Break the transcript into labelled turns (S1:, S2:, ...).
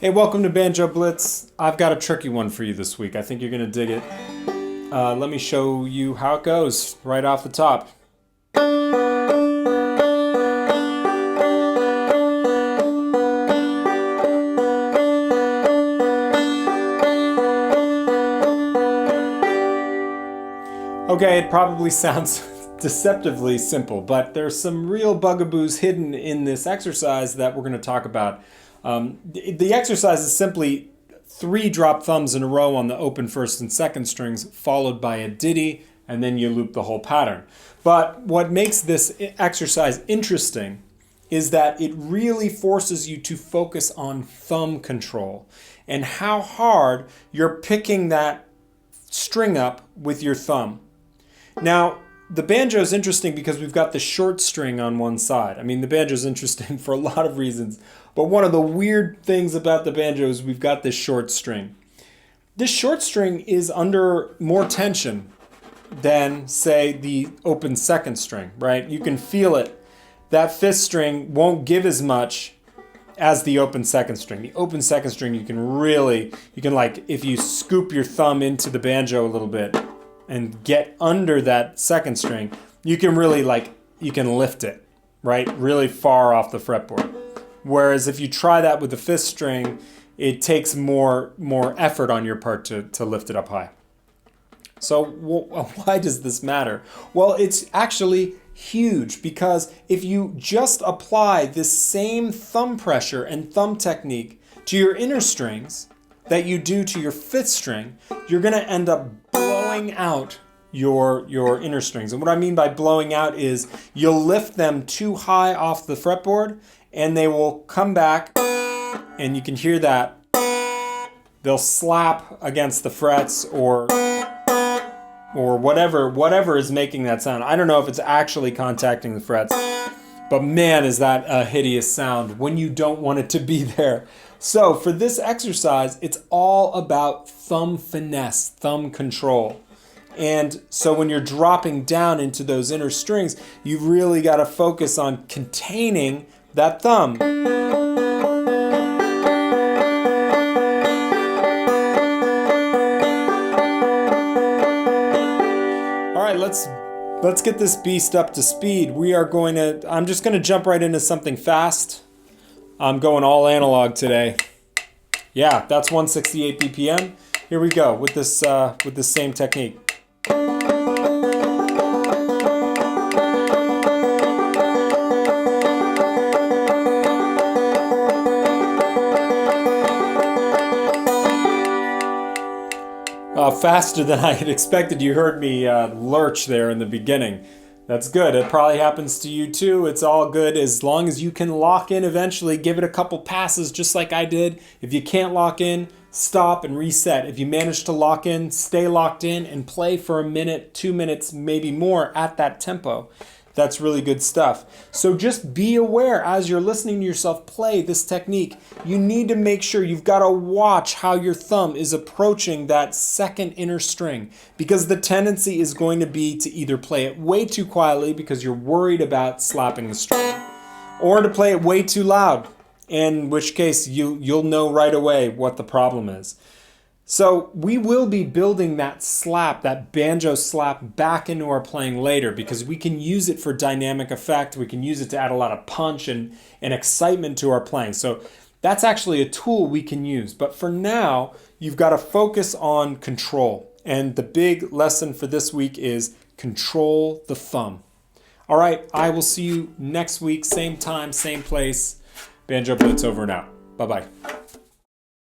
S1: Hey, welcome to Banjo Blitz. I've got a tricky one for you this week. I think you're going to dig it. Let me show you how it goes right off the top. Okay, it probably sounds deceptively simple, but there's some real bugaboos hidden in this exercise that we're going to talk about. The exercise is simply 3 drop thumbs in a row on the open first and second strings, followed by a ditty, and then you loop the whole pattern. But what makes this exercise interesting is that it really forces you to focus on thumb control and how hard you're picking that string up with your thumb. Now, the banjo is interesting because we've got the short string on one side. I mean, the banjo is interesting for a lot of reasons, but one of the weird things about the banjo is we've got this short string. This short string is under more tension than, say, the open second string, right? You can feel it. That fifth string won't give as much as the open second string. The open second string, you can like, if you scoop your thumb into the banjo a little bit and get under that second string, you can really you can lift it, right? Really far off the fretboard. Whereas if you try that with the fifth string, it takes more effort on your part to lift it up high. So why does this matter? Well, it's actually huge because if you just apply this same thumb pressure and thumb technique to your inner strings that you do to your fifth string, you're going to end up blowing out your inner strings. And what I mean by blowing out is you'll lift them too high off the fretboard and they will come back, and you can hear that. They'll slap against the frets or whatever is making that sound. I don't know if it's actually contacting the frets, but man, is that a hideous sound when you don't want it to be there. So for this exercise, it's all about thumb finesse, thumb control. And so when you're dropping down into those inner strings, you've really got to focus on containing that thumb. All right, let's get this beast up to speed. I'm just going to jump right into something fast. I'm going all analog today. Yeah, that's 168 BPM. Here we go with this same technique. Faster than I had expected. You heard me lurch there in the beginning. That's good. It probably happens to you too. It's all good as long as you can lock in eventually. Give it a couple passes just like I did. If you can't lock in, stop and reset. If you manage to lock in, stay locked in and play for a minute, 2 minutes, maybe more at that tempo. That's really good stuff. So just be aware as you're listening to yourself play this technique, you need to make sure you've got to watch how your thumb is approaching that second inner string, because the tendency is going to be to either play it way too quietly because you're worried about slapping the string, or to play it way too loud, in which case you'll know right away what the problem is. So we will be building that slap, that banjo slap, back into our playing later because we can use it for dynamic effect. We can use it to add a lot of punch and excitement to our playing. So that's actually a tool we can use. But for now, you've got to focus on control. And the big lesson for this week is control the thumb. All right, I will see you next week, same time, same place. Banjo Blitz over and out. Bye-bye.